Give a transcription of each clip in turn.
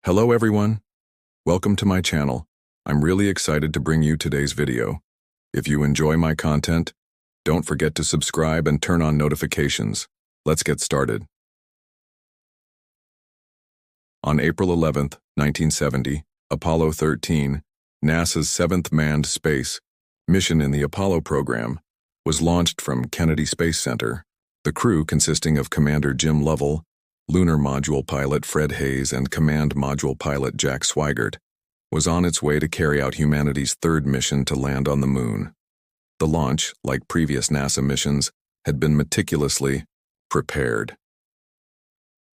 Hello everyone, welcome to my channel. I'm really excited to bring you today's video. If you enjoy my content, don't forget to subscribe and turn on notifications. Let's get started. On April 11, 1970, Apollo 13, NASA's seventh manned space mission in the Apollo program, was launched from Kennedy Space Center. The crew, consisting of Commander Jim Lovell, Lunar Module Pilot Fred Hayes, and Command Module Pilot Jack Swigert, was on its way to carry out humanity's third mission to land on the Moon. The launch, like previous NASA missions, had been meticulously prepared.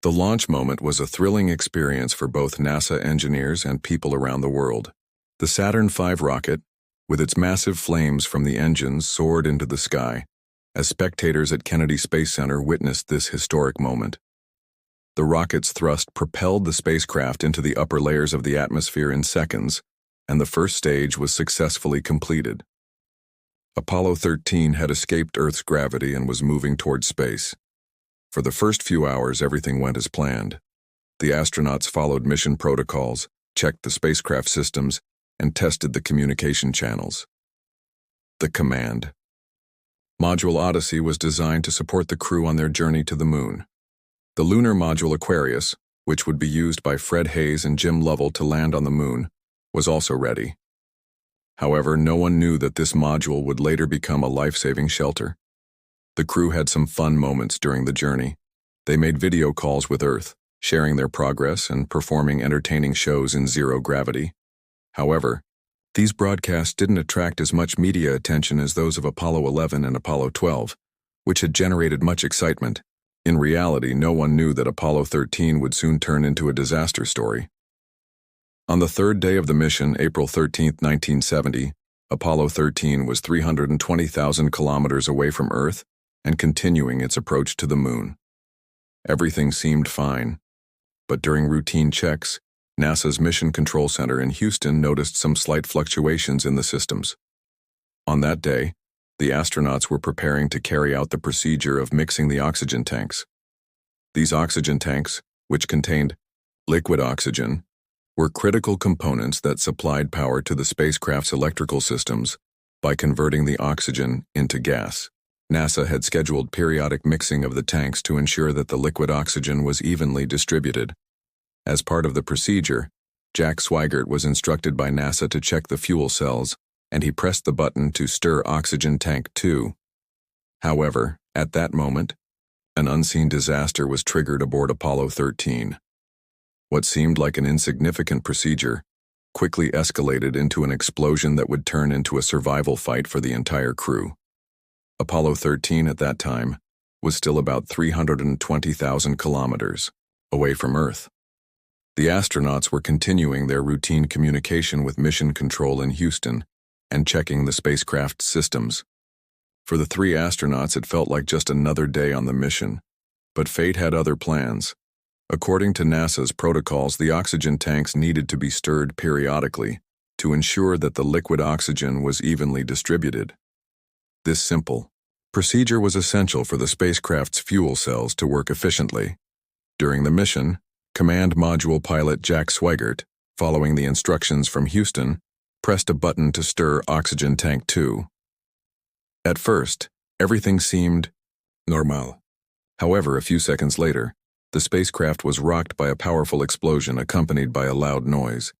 The launch moment was a thrilling experience for both NASA engineers and people around the world. The Saturn V rocket, with its massive flames from the engines, soared into the sky, as spectators at Kennedy Space Center witnessed this historic moment. The rocket's thrust propelled the spacecraft into the upper layers of the atmosphere in seconds, and the first stage was successfully completed. Apollo 13 had escaped Earth's gravity and was moving toward space. For the first few hours, everything went as planned. The astronauts followed mission protocols, checked the spacecraft systems, and tested the communication channels. The Command Module Odyssey was designed to support the crew on their journey to the Moon. The lunar module Aquarius, which would be used by Fred Hayes and Jim Lovell to land on the Moon, was also ready. However, no one knew that this module would later become a life-saving shelter. The crew had some fun moments during the journey. They made video calls with Earth, sharing their progress and performing entertaining shows in zero gravity. However, these broadcasts didn't attract as much media attention as those of Apollo 11 and Apollo 12, which had generated much excitement. In reality, no one knew that Apollo 13 would soon turn into a disaster story. On the third day of the mission, April 13, 1970, Apollo 13 was 320,000 kilometers away from Earth and continuing its approach to the Moon. Everything seemed fine, but during routine checks, NASA's Mission Control Center in Houston noticed some slight fluctuations in the systems. On that day, the astronauts were preparing to carry out the procedure of mixing the oxygen tanks. These oxygen tanks, which contained liquid oxygen, were critical components that supplied power to the spacecraft's electrical systems by converting the oxygen into gas. NASA had scheduled periodic mixing of the tanks to ensure that the liquid oxygen was evenly distributed. As part of the procedure, Jack Swigert was instructed by NASA to check the fuel cells, and he pressed the button to stir oxygen tank 2. However, at that moment, an unseen disaster was triggered aboard Apollo 13. What seemed like an insignificant procedure quickly escalated into an explosion that would turn into a survival fight for the entire crew. Apollo 13 at that time was still about 320,000 kilometers away from Earth. The astronauts were continuing their routine communication with Mission Control in Houston and checking the spacecraft systems. For the three astronauts, it felt like just another day on the mission, but fate had other plans. According to NASA's protocols, the oxygen tanks needed to be stirred periodically to ensure that the liquid oxygen was evenly distributed. This simple procedure was essential for the spacecraft's fuel cells to work efficiently. During the mission, Command Module Pilot Jack Swigert, following the instructions from Houston, pressed a button to stir oxygen tank 2. At first, everything seemed normal. However, a few seconds later, the spacecraft was rocked by a powerful explosion accompanied by a loud noise.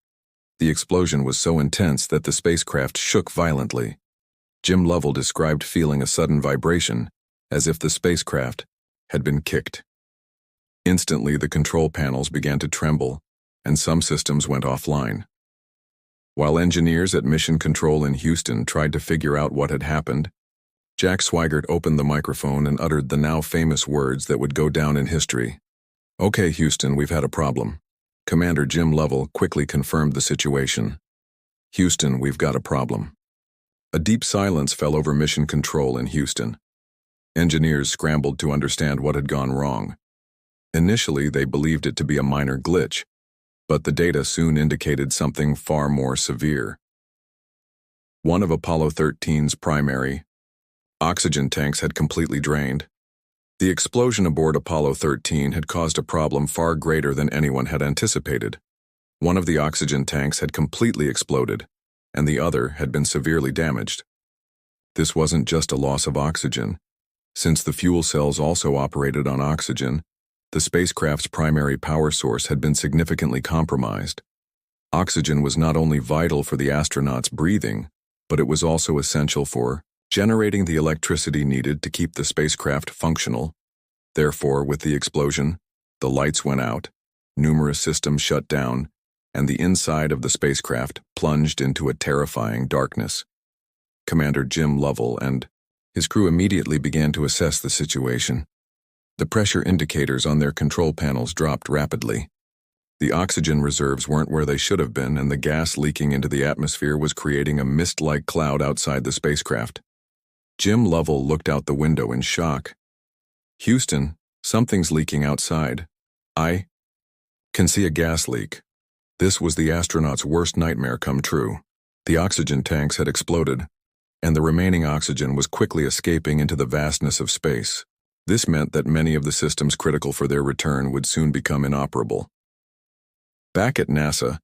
The explosion was so intense that the spacecraft shook violently. Jim Lovell described feeling a sudden vibration, as if the spacecraft had been kicked. Instantly, the control panels began to tremble, and some systems went offline. While engineers at Mission Control in Houston tried to figure out what had happened, Jack Swigert opened the microphone and uttered the now famous words that would go down in history. "Okay, Houston, we've had a problem." Commander Jim Lovell quickly confirmed the situation. "Houston, we've got a problem." A deep silence fell over Mission Control in Houston. Engineers scrambled to understand what had gone wrong. Initially, they believed it to be a minor glitch, but the data soon indicated something far more severe. One of Apollo 13's primary oxygen tanks had completely drained. The explosion aboard Apollo 13 had caused a problem far greater than anyone had anticipated. One of the oxygen tanks had completely exploded, and the other had been severely damaged. This wasn't just a loss of oxygen. Since the fuel cells also operated on oxygen, the spacecraft's primary power source had been significantly compromised. Oxygen was not only vital for the astronauts' breathing, but it was also essential for generating the electricity needed to keep the spacecraft functional. Therefore, with the explosion, the lights went out, numerous systems shut down, and the inside of the spacecraft plunged into a terrifying darkness. Commander Jim Lovell and his crew immediately began to assess the situation. The pressure indicators on their control panels dropped rapidly. The oxygen reserves weren't where they should have been, and the gas leaking into the atmosphere was creating a mist-like cloud outside the spacecraft. Jim Lovell looked out the window in shock. "Houston, something's leaking outside. I can see a gas leak." This was the astronauts' worst nightmare come true. The oxygen tanks had exploded, and the remaining oxygen was quickly escaping into the vastness of space. This meant that many of the systems critical for their return would soon become inoperable. Back at NASA,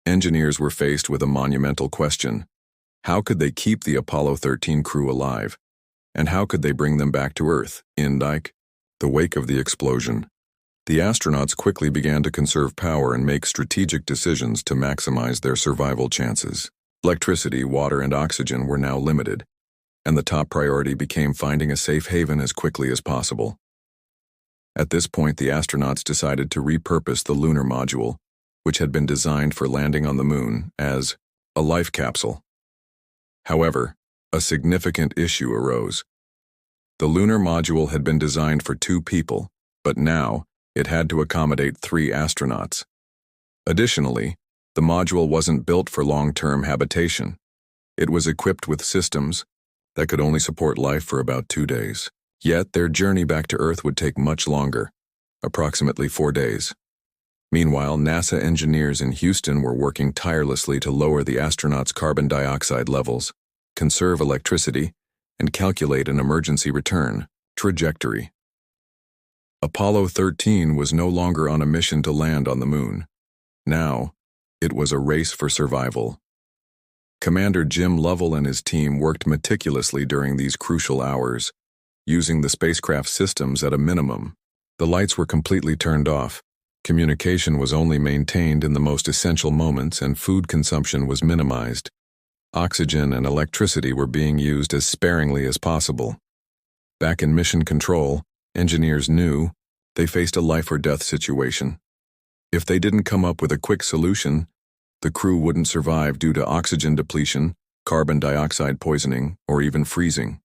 engineers were faced with a monumental question. How could they keep the Apollo 13 crew alive? And how could they bring them back to Earth? In the wake of the explosion, the astronauts quickly began to conserve power and make strategic decisions to maximize their survival chances. Electricity, water, and oxygen were now limited, and the top priority became finding a safe haven as quickly as possible. At this point, the astronauts decided to repurpose the lunar module, which had been designed for landing on the moon, as a life capsule. However, a significant issue arose. The lunar module had been designed for 2 people, but now it had to accommodate 3 astronauts. Additionally, the module wasn't built for long-term habitation. It was equipped with systems that could only support life for about 2 days. Yet their journey back to Earth would take much longer, approximately 4 days. Meanwhile, NASA engineers in Houston were working tirelessly to lower the astronauts' carbon dioxide levels, conserve electricity, and calculate an emergency return trajectory. Apollo 13 was no longer on a mission to land on the moon. Now, it was a race for survival. Commander Jim Lovell and his team worked meticulously during these crucial hours, using the spacecraft systems at a minimum. The lights were completely turned off, communication was only maintained in the most essential moments, and food consumption was minimized. Oxygen and electricity were being used as sparingly as possible. Back in mission control, engineers knew they faced a life-or-death situation. If they didn't come up with a quick solution, the crew wouldn't survive due to oxygen depletion, carbon dioxide poisoning, or even freezing.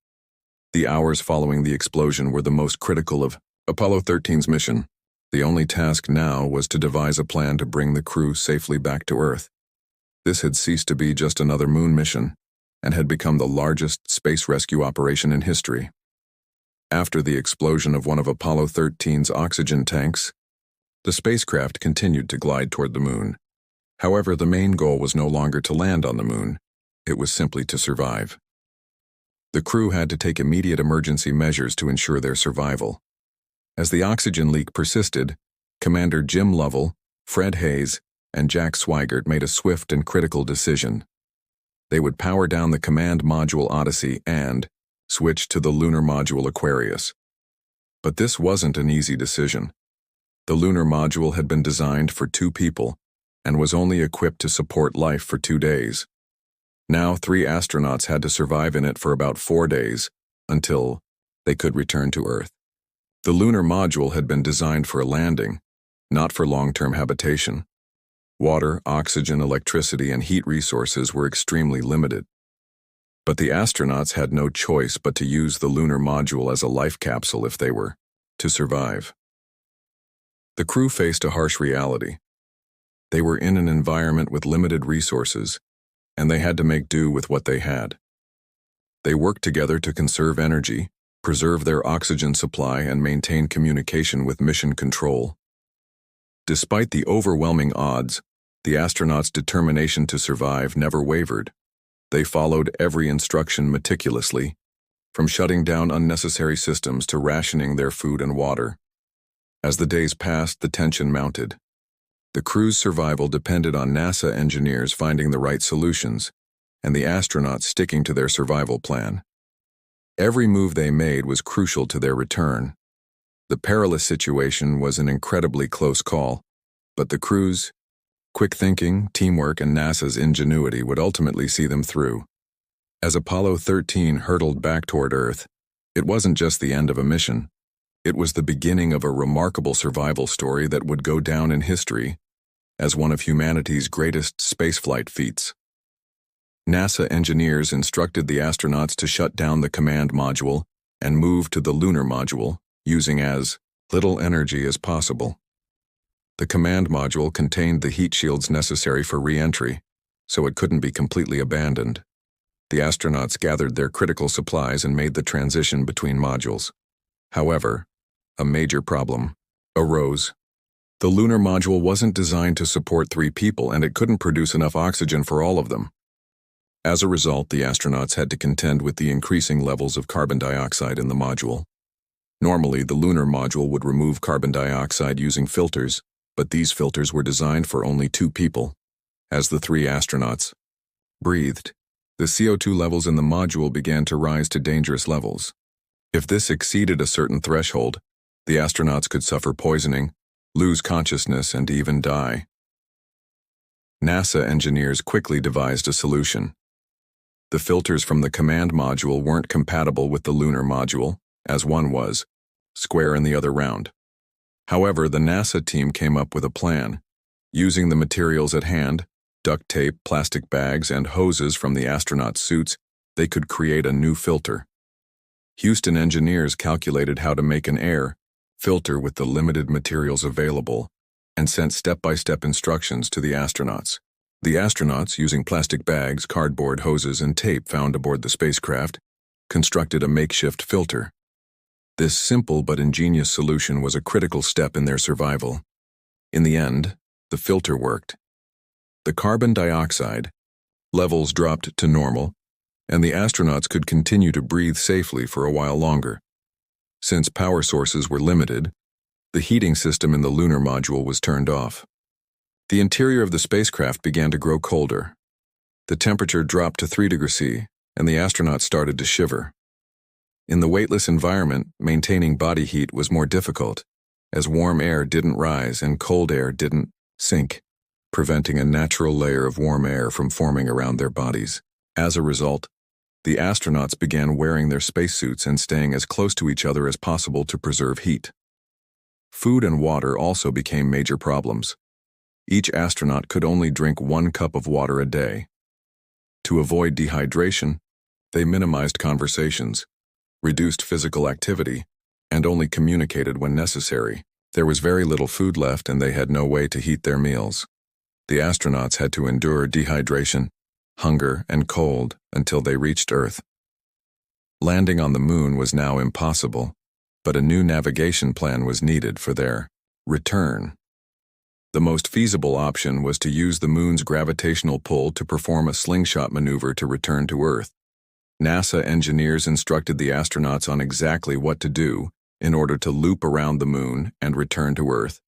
The hours following the explosion were the most critical of Apollo 13's mission. The only task now was to devise a plan to bring the crew safely back to Earth. This had ceased to be just another moon mission, and had become the largest space rescue operation in history. After the explosion of one of Apollo 13's oxygen tanks, the spacecraft continued to glide toward the moon. However, the main goal was no longer to land on the moon. It was simply to survive. The crew had to take immediate emergency measures to ensure their survival. As the oxygen leak persisted, Commander Jim Lovell, Fred Hayes, and Jack Swigert made a swift and critical decision. They would power down the command module Odyssey and switch to the lunar module Aquarius. But this wasn't an easy decision. The lunar module had been designed for 2 people and was only equipped to support life for 2 days. Now 3 astronauts had to survive in it for about 4 days until they could return to Earth. The lunar module had been designed for a landing, not for long-term habitation. Water, oxygen, electricity, and heat resources were extremely limited. But the astronauts had no choice but to use the lunar module as a life capsule if they were to survive. The crew faced a harsh reality. They were in an environment with limited resources, and they had to make do with what they had. They worked together to conserve energy, preserve their oxygen supply, and maintain communication with mission control. Despite the overwhelming odds, the astronauts' determination to survive never wavered. They followed every instruction meticulously, from shutting down unnecessary systems to rationing their food and water. As the days passed, the tension mounted. The crew's survival depended on NASA engineers finding the right solutions, and the astronauts sticking to their survival plan. Every move they made was crucial to their return. The perilous situation was an incredibly close call, but the crew's quick thinking, teamwork, and NASA's ingenuity would ultimately see them through. As Apollo 13 hurtled back toward Earth, it wasn't just the end of a mission. It was the beginning of a remarkable survival story that would go down in history as one of humanity's greatest spaceflight feats. NASA engineers instructed the astronauts to shut down the command module and move to the lunar module, using as little energy as possible. The command module contained the heat shields necessary for re-entry, so it couldn't be completely abandoned. The astronauts gathered their critical supplies and made the transition between modules. However, a major problem arose. The lunar module wasn't designed to support 3 people, and it couldn't produce enough oxygen for all of them. As a result, the astronauts had to contend with the increasing levels of carbon dioxide in the module. Normally, the lunar module would remove carbon dioxide using filters, but these filters were designed for only 2 people. As the 3 astronauts breathed, the CO2 levels in the module began to rise to dangerous levels. If this exceeded a certain threshold, the astronauts could suffer poisoning, lose consciousness, and even die. NASA engineers quickly devised a solution. The filters from the command module weren't compatible with the lunar module, as one was square and the other round. However, the NASA team came up with a plan. Using the materials at hand, duct tape, plastic bags, and hoses from the astronauts' suits, they could create a new filter. Houston engineers calculated how to make an air filter with the limited materials available and sent step-by-step instructions to the astronauts. The astronauts, using plastic bags, cardboard, hoses, and tape found aboard the spacecraft, constructed a makeshift filter. This simple but ingenious solution was a critical step in their survival. In the end, the filter worked. The carbon dioxide levels dropped to normal, and the astronauts could continue to breathe safely for a while longer. Since power sources were limited, the heating system in the lunar module was turned off. The interior of the spacecraft began to grow colder. The temperature dropped to 3 degrees C, and the astronauts started to shiver. In the weightless environment, maintaining body heat was more difficult, as warm air didn't rise and cold air didn't sink, preventing a natural layer of warm air from forming around their bodies. As a result, the astronauts began wearing their spacesuits and staying as close to each other as possible to preserve heat. Food and water also became major problems. Each astronaut could only drink 1 cup of water a day. To avoid dehydration, they minimized conversations, reduced physical activity, and only communicated when necessary. There was very little food left, and they had no way to heat their meals. The astronauts had to endure dehydration, hunger, and cold until they reached Earth. Landing on the moon was now impossible, but a new navigation plan was needed for their return. The most feasible option was to use the moon's gravitational pull to perform a slingshot maneuver to return to Earth. NASA engineers instructed the astronauts on exactly what to do in order to loop around the moon and return to Earth.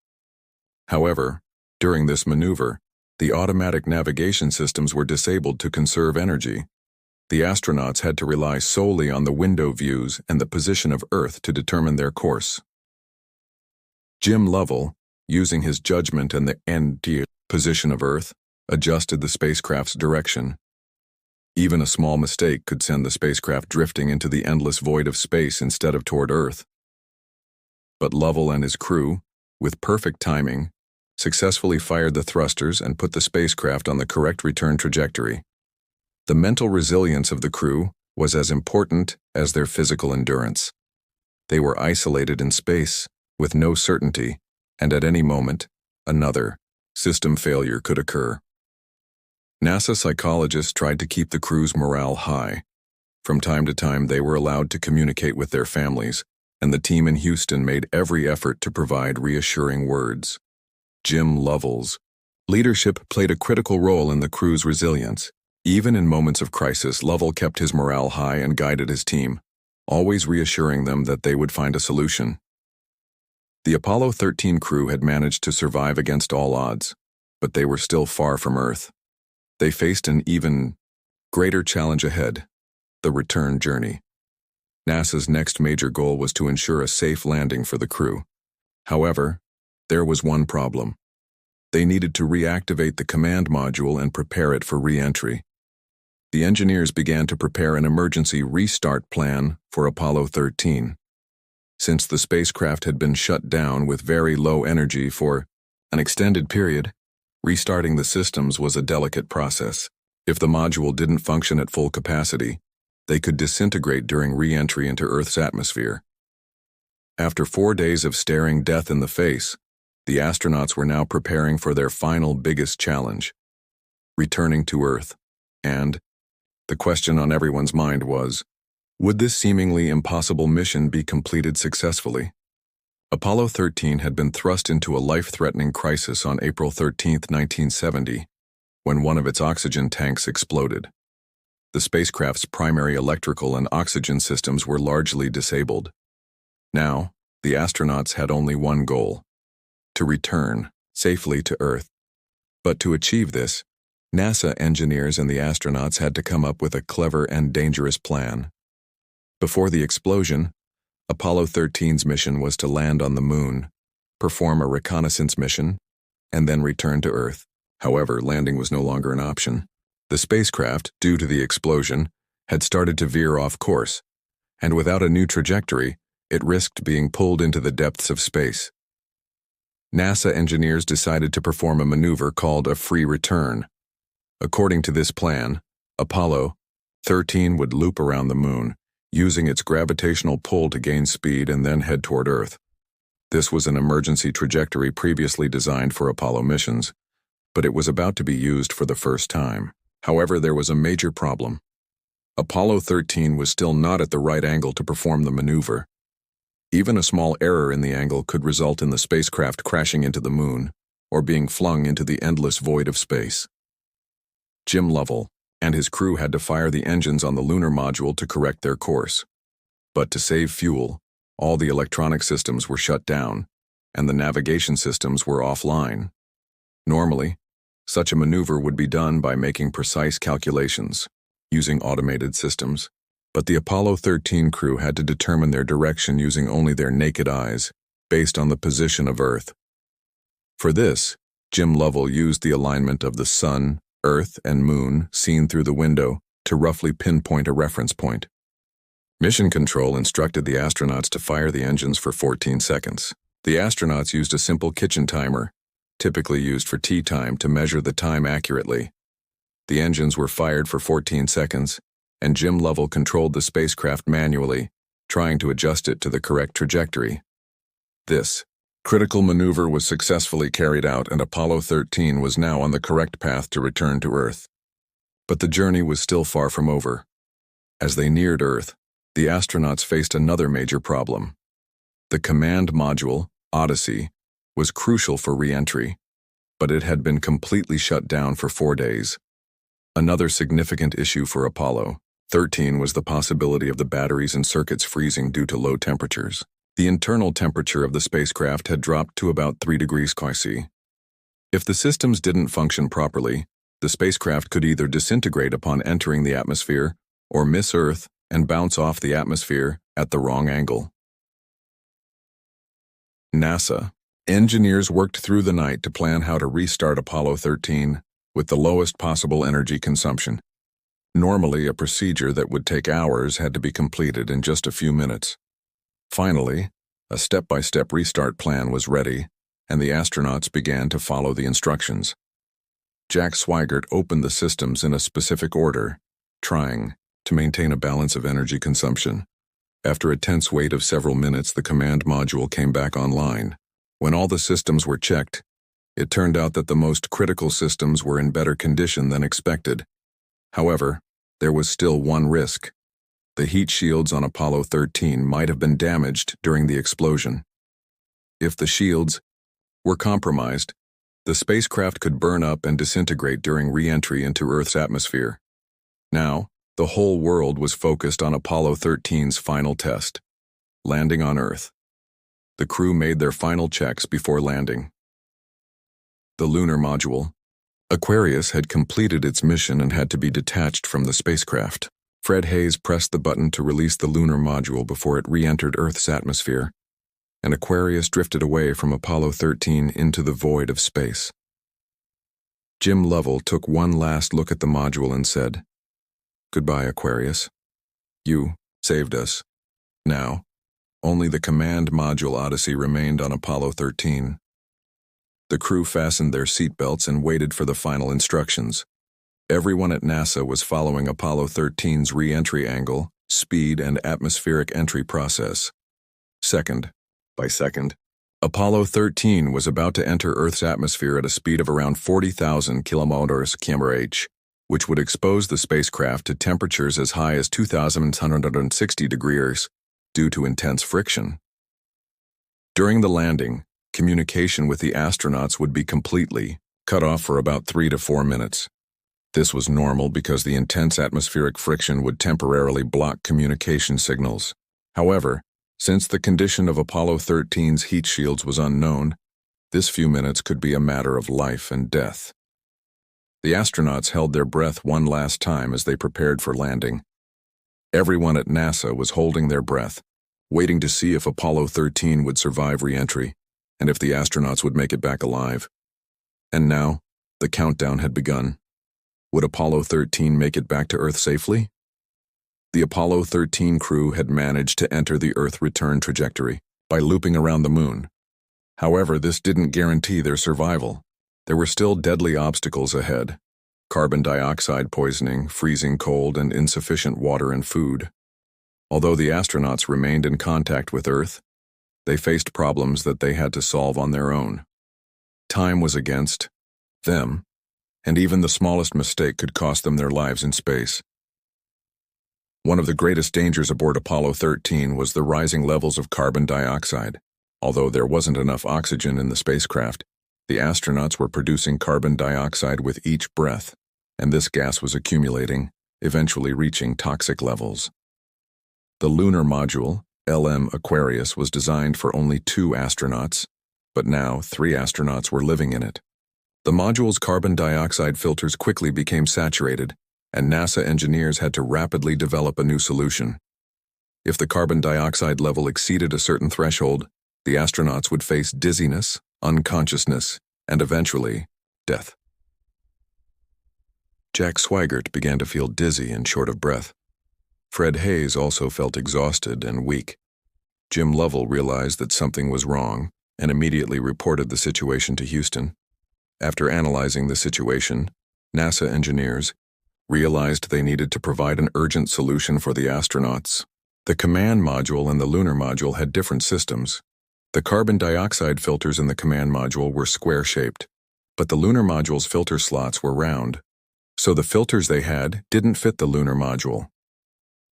However, during this maneuver, the automatic navigation systems were disabled to conserve energy. The astronauts had to rely solely on the window views and the position of Earth to determine their course. Jim Lovell, using his judgment and the end position of Earth, adjusted the spacecraft's direction. Even a small mistake could send the spacecraft drifting into the endless void of space instead of toward Earth. But Lovell and his crew, with perfect timing, successfully fired the thrusters and put the spacecraft on the correct return trajectory. The mental resilience of the crew was as important as their physical endurance. They were isolated in space, with no certainty, and at any moment, another system failure could occur. NASA psychologists tried to keep the crew's morale high. From time to time, they were allowed to communicate with their families, and the team in Houston made every effort to provide reassuring words. Jim Lovell's leadership played a critical role in the crew's resilience. Even in moments of crisis, Lovell kept his morale high and guided his team, always reassuring them that they would find a solution. The Apollo 13 crew had managed to survive against all odds, but they were still far from Earth. They faced an even greater challenge ahead: the return journey. NASA's next major goal was to ensure a safe landing for the crew. However, there was one problem. They needed to reactivate the command module and prepare it for re-entry. The engineers began to prepare an emergency restart plan for Apollo 13. Since the spacecraft had been shut down with very low energy for an extended period, restarting the systems was a delicate process. If the module didn't function at full capacity, they could disintegrate during re-entry into Earth's atmosphere. After 4 days of staring death in the face, the astronauts were now preparing for their final biggest challenge: returning to Earth. And the question on everyone's mind was, would this seemingly impossible mission be completed successfully? Apollo 13 had been thrust into a life-threatening crisis on April 13, 1970, when one of its oxygen tanks exploded. The spacecraft's primary electrical and oxygen systems were largely disabled. Now, the astronauts had only one goal: to return safely to Earth. But to achieve this, NASA engineers and the astronauts had to come up with a clever and dangerous plan. Before the explosion, Apollo 13's mission was to land on the Moon, perform a reconnaissance mission, and then return to Earth. However, landing was no longer an option. The spacecraft, due to the explosion, had started to veer off course, and without a new trajectory, it risked being pulled into the depths of space. NASA engineers decided to perform a maneuver called a free return. According to this plan, Apollo 13 would loop around the Moon, using its gravitational pull to gain speed and then head toward Earth. This was an emergency trajectory previously designed for Apollo missions, but it was about to be used for the first time. However, there was a major problem. Apollo 13 was still not at the right angle to perform the maneuver. Even a small error in the angle could result in the spacecraft crashing into the Moon or being flung into the endless void of space. Jim Lovell and his crew had to fire the engines on the lunar module to correct their course. But to save fuel, all the electronic systems were shut down, and the navigation systems were offline. Normally, such a maneuver would be done by making precise calculations, using automated systems, but the Apollo 13 crew had to determine their direction using only their naked eyes, based on the position of Earth. For this, Jim Lovell used the alignment of the Sun, Earth, and Moon seen through the window to roughly pinpoint a reference point. Mission Control instructed the astronauts to fire the engines for 14 seconds. The astronauts used a simple kitchen timer, typically used for tea time, to measure the time accurately. The engines were fired for 14 seconds, and Jim Lovell controlled the spacecraft manually, trying to adjust it to the correct trajectory. This critical maneuver was successfully carried out, and Apollo 13 was now on the correct path to return to Earth. But the journey was still far from over. As they neared Earth, the astronauts faced another major problem. The command module, Odyssey, was crucial for re-entry, but it had been completely shut down for 4 days. Another significant issue for Apollo 13 was the possibility of the batteries and circuits freezing due to low temperatures. The internal temperature of the spacecraft had dropped to about 3 degrees Celsius. If the systems didn't function properly, the spacecraft could either disintegrate upon entering the atmosphere or miss Earth and bounce off the atmosphere at the wrong angle. NASA engineers worked through the night to plan how to restart Apollo 13 with the lowest possible energy consumption. Normally, a procedure that would take hours had to be completed in just a few minutes. Finally, a step-by-step restart plan was ready, and the astronauts began to follow the instructions. Jack Swigert opened the systems in a specific order, trying to maintain a balance of energy consumption. After a tense wait of several minutes, the command module came back online. When all the systems were checked, it turned out that the most critical systems were in better condition than expected. However, there was still one risk. The heat shields on Apollo 13 might have been damaged during the explosion. If the shields were compromised, the spacecraft could burn up and disintegrate during re-entry into Earth's atmosphere. Now, the whole world was focused on Apollo 13's final test, landing on Earth. the crew made their final checks before landing. The lunar module. Aquarius had completed its mission and had to be detached from the spacecraft. Fred Hayes pressed the button to release the lunar module before it re-entered Earth's atmosphere, and Aquarius drifted away from Apollo 13 into the void of space. Jim Lovell took one last look at the module and said, "Goodbye, Aquarius. You saved us. Now, only the command module Odyssey remained on Apollo 13. The crew fastened their seatbelts and waited for the final instructions. Everyone at NASA was following Apollo 13's re-entry angle, speed, and atmospheric entry process. Second by second, Apollo 13 was about to enter Earth's atmosphere at a speed of around 40,000 km/h, which would expose the spacecraft to temperatures as high as 2,160 degrees due to intense friction. During the landing, communication with the astronauts would be completely cut off for about 3 to 4 minutes. This was normal because the intense atmospheric friction would temporarily block communication signals. However, since the condition of Apollo 13's heat shields was unknown, this few minutes could be a matter of life and death. The astronauts held their breath one last time as they prepared for landing. Everyone at NASA was holding their breath, waiting to see if Apollo 13 would survive re-entry, and if the astronauts would make it back alive. And now, the countdown had begun. Would Apollo 13 make it back to Earth safely? The Apollo 13 crew had managed to enter the Earth return trajectory by looping around the Moon. However, this didn't guarantee their survival. There were still deadly obstacles ahead: carbon dioxide poisoning, freezing cold, and insufficient water and food. Although the astronauts remained in contact with Earth, they faced problems that they had to solve on their own. Time was against them, and even the smallest mistake could cost them their lives in space. One of the greatest dangers aboard Apollo 13 was the rising levels of carbon dioxide. Although there wasn't enough oxygen in the spacecraft, the astronauts were producing carbon dioxide with each breath, and this gas was accumulating, eventually reaching toxic levels. The lunar module, LM Aquarius, was designed for only 2 astronauts, but now 3 astronauts were living in it. The module's carbon dioxide filters quickly became saturated, and NASA engineers had to rapidly develop a new solution. If the carbon dioxide level exceeded a certain threshold, the astronauts would face dizziness, unconsciousness, and eventually, death. Jack Swigert began to feel dizzy and short of breath. Fred Hayes also felt exhausted and weak. Jim Lovell realized that something was wrong and immediately reported the situation to Houston. After analyzing the situation, NASA engineers realized they needed to provide an urgent solution for the astronauts. The command module and the lunar module had different systems. The carbon dioxide filters in the command module were square-shaped, but the lunar module's filter slots were round, so the filters they had didn't fit the lunar module.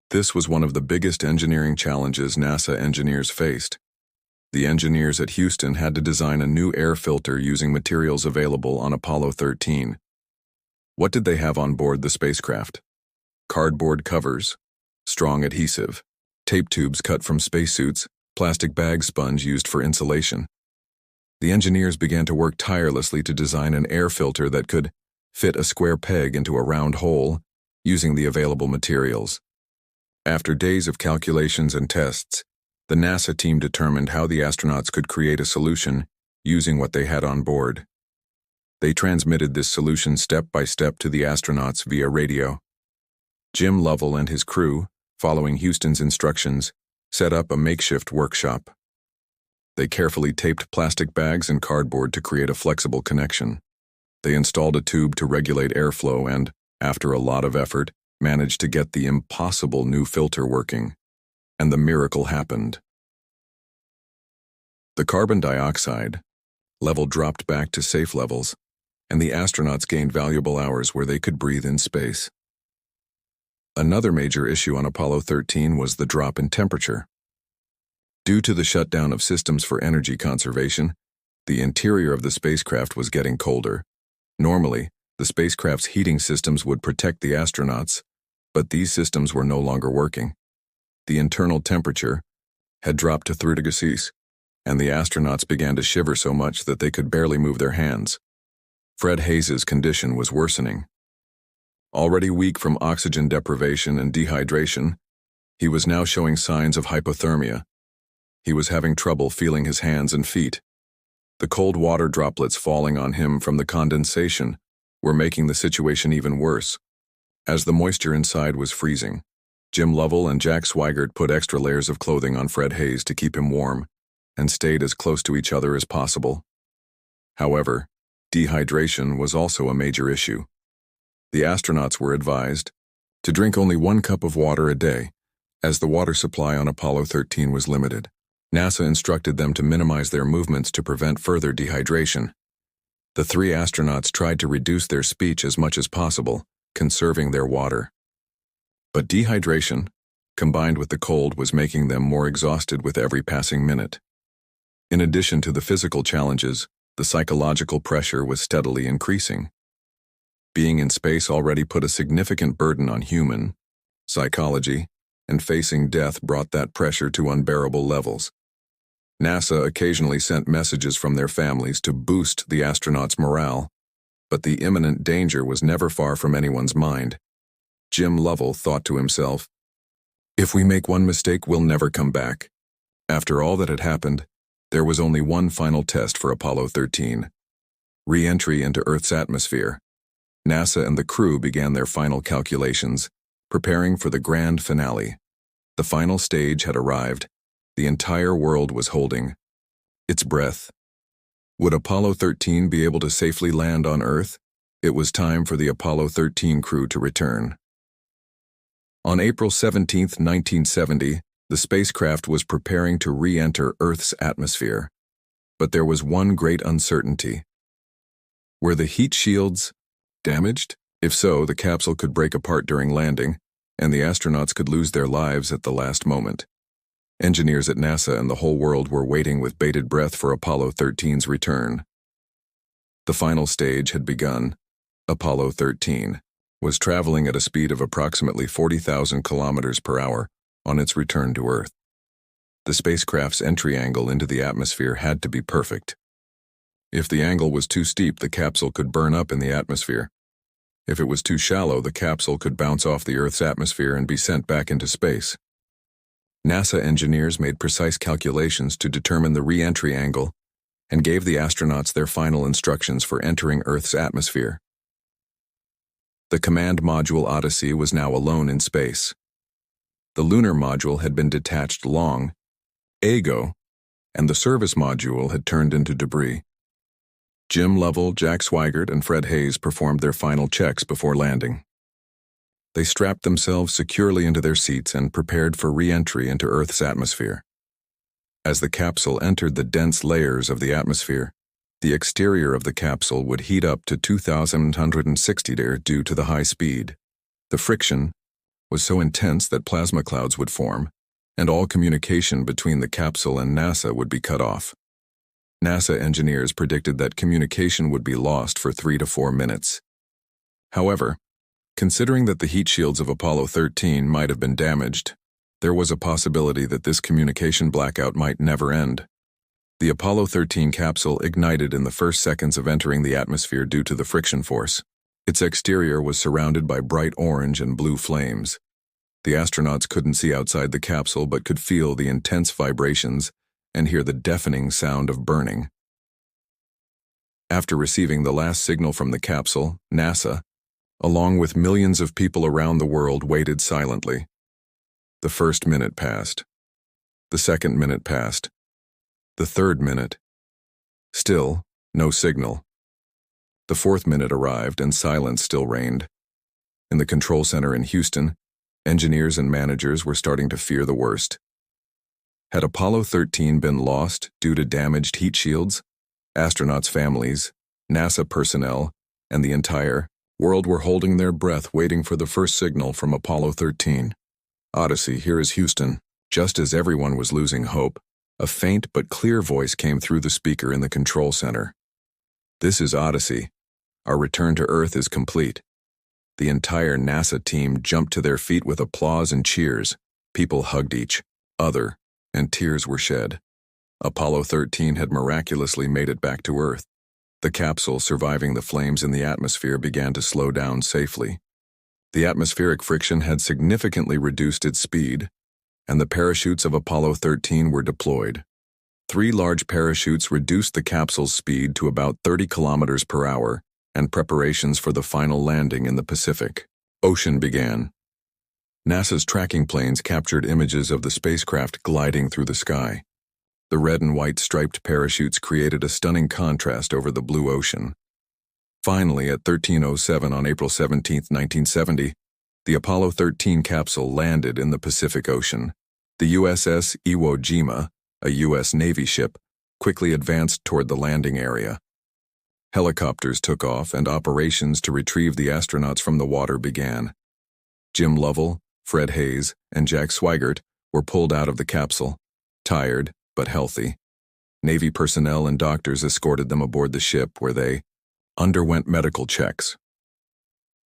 This was one of the biggest engineering challenges NASA engineers faced. The engineers at Houston had to design a new air filter using materials available on Apollo 13. What did they have on board the spacecraft? Cardboard covers, strong adhesive, tape tubes cut from spacesuits, plastic bag sponge used for insulation. The engineers began to work tirelessly to design an air filter that could fit a square peg into a round hole using the available materials. After days of calculations and tests, the NASA team determined how the astronauts could create a solution using what they had on board. They transmitted this solution step by step to the astronauts via radio. Jim Lovell and his crew, following Houston's instructions, set up a makeshift workshop. They carefully taped plastic bags and cardboard to create a flexible connection. They installed a tube to regulate airflow and, after a lot of effort, managed to get the impossible new filter working. And the miracle happened. The carbon dioxide level dropped back to safe levels, and the astronauts gained valuable hours where they could breathe in space. Another major issue on Apollo 13 was the drop in temperature. Due to the shutdown of systems for energy conservation, the interior of the spacecraft was getting colder. Normally, the spacecraft's heating systems would protect the astronauts, but these systems were no longer working. The internal temperature had dropped to 3 degrees Celsius, and the astronauts began to shiver so much that they could barely move their hands. Fred Hayes' condition was worsening. Already weak from oxygen deprivation and dehydration, he was now showing signs of hypothermia. He was having trouble feeling his hands and feet. The cold water droplets falling on him from the condensation were making the situation even worse. As the moisture inside was freezing, Jim Lovell and Jack Swigert put extra layers of clothing on Fred Hayes to keep him warm and stayed as close to each other as possible. However, dehydration was also a major issue. The astronauts were advised to drink only 1 cup of water a day, as the water supply on Apollo 13 was limited. NASA instructed them to minimize their movements to prevent further dehydration. The 3 astronauts tried to reduce their speech as much as possible, conserving their water. But dehydration, combined with the cold, was making them more exhausted with every passing minute. In addition to the physical challenges, the psychological pressure was steadily increasing. Being in space already put a significant burden on human psychology, and facing death brought that pressure to unbearable levels. NASA occasionally sent messages from their families to boost the astronauts' morale, but the imminent danger was never far from anyone's mind. Jim Lovell thought to himself, "If we make one mistake, we'll never come back." After all that had happened, there was only one final test for Apollo 13: re-entry into Earth's atmosphere. NASA and the crew began their final calculations, preparing for the grand finale. The final stage had arrived. The entire world was holding its breath. Would Apollo 13 be able to safely land on Earth? It was time for the Apollo 13 crew to return. On April 17, 1970, the spacecraft was preparing to re-enter Earth's atmosphere. But there was one great uncertainty. Were the heat shields damaged? If so, the capsule could break apart during landing, and the astronauts could lose their lives at the last moment. Engineers at NASA and the whole world were waiting with bated breath for Apollo 13's return. The final stage had begun. Apollo 13 was traveling at a speed of approximately 40,000 kilometers per hour on its return to Earth. The spacecraft's entry angle into the atmosphere had to be perfect. If the angle was too steep, the capsule could burn up in the atmosphere. If it was too shallow, the capsule could bounce off the Earth's atmosphere and be sent back into space. NASA engineers made precise calculations to determine the re-entry angle and gave the astronauts their final instructions for entering Earth's atmosphere. The command module Odyssey was now alone in space. The lunar module had been detached long ago, and the service module had turned into debris. Jim Lovell, Jack Swigert, and Fred Hayes performed their final checks before landing. They strapped themselves securely into their seats and prepared for re-entry into Earth's atmosphere. As the capsule entered the dense layers of the atmosphere, the exterior of the capsule would heat up to 2,160 due to the high speed. The friction was so intense that plasma clouds would form, and all communication between the capsule and NASA would be cut off. NASA engineers predicted that communication would be lost for 3 to 4 minutes. However, considering that the heat shields of Apollo 13 might have been damaged, there was a possibility that this communication blackout might never end. The Apollo 13 capsule ignited in the first seconds of entering the atmosphere due to the friction force. Its exterior was surrounded by bright orange and blue flames. The astronauts couldn't see outside the capsule but could feel the intense vibrations and hear the deafening sound of burning. After receiving the last signal from the capsule, NASA, along with millions of people around the world, waited silently. The first minute passed. The second minute passed. The third minute. Still, no signal. The fourth minute arrived and silence still reigned. In the control center in Houston, engineers and managers were starting to fear the worst. Had Apollo 13 been lost due to damaged heat shields, astronauts' families, NASA personnel, and the entire world were holding their breath waiting for the first signal from Apollo 13. Odyssey, here is Houston. Just as everyone was losing hope, a faint but clear voice came through the speaker in the control center. This is Odyssey. Our return to Earth is complete. The entire NASA team jumped to their feet with applause and cheers. People hugged each other, and tears were shed. Apollo 13 had miraculously made it back to Earth. The capsule, surviving the flames in the atmosphere, began to slow down safely. The atmospheric friction had significantly reduced its speed, and the parachutes of Apollo 13 were deployed. 3 large parachutes reduced the capsule's speed to about 30 kilometers per hour, and preparations for the final landing in the Pacific Ocean began. NASA's tracking planes captured images of the spacecraft gliding through the sky. The red and white striped parachutes created a stunning contrast over the blue ocean. Finally, at 13:07 on April 17, 1970, the Apollo 13 capsule landed in the Pacific Ocean. The USS Iwo Jima, a U.S. Navy ship, quickly advanced toward the landing area. Helicopters took off, and operations to retrieve the astronauts from the water began. Jim Lovell, Fred Hayes, and Jack Swigert were pulled out of the capsule, tired but healthy. Navy personnel and doctors escorted them aboard the ship, where they underwent medical checks.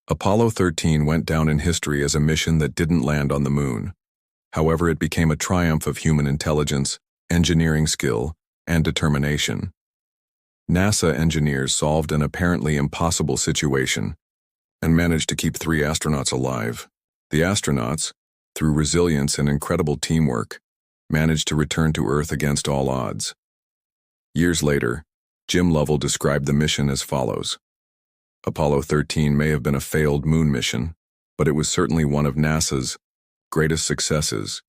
Apollo 13 went down in history as a mission that didn't land on the moon. However, it became a triumph of human intelligence, engineering skill, and determination. NASA engineers solved an apparently impossible situation and managed to keep 3 astronauts alive. The astronauts, through resilience and incredible teamwork, managed to return to Earth against all odds. Years later, Jim Lovell described the mission as follows: Apollo 13 may have been a failed moon mission, but it was certainly one of NASA's greatest successes.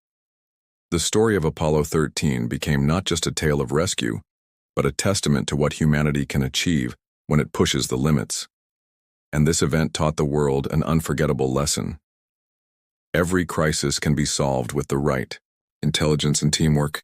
The story of Apollo 13 became not just a tale of rescue, but a testament to what humanity can achieve when it pushes the limits. And this event taught the world an unforgettable lesson. Every crisis can be solved with the right intelligence and teamwork.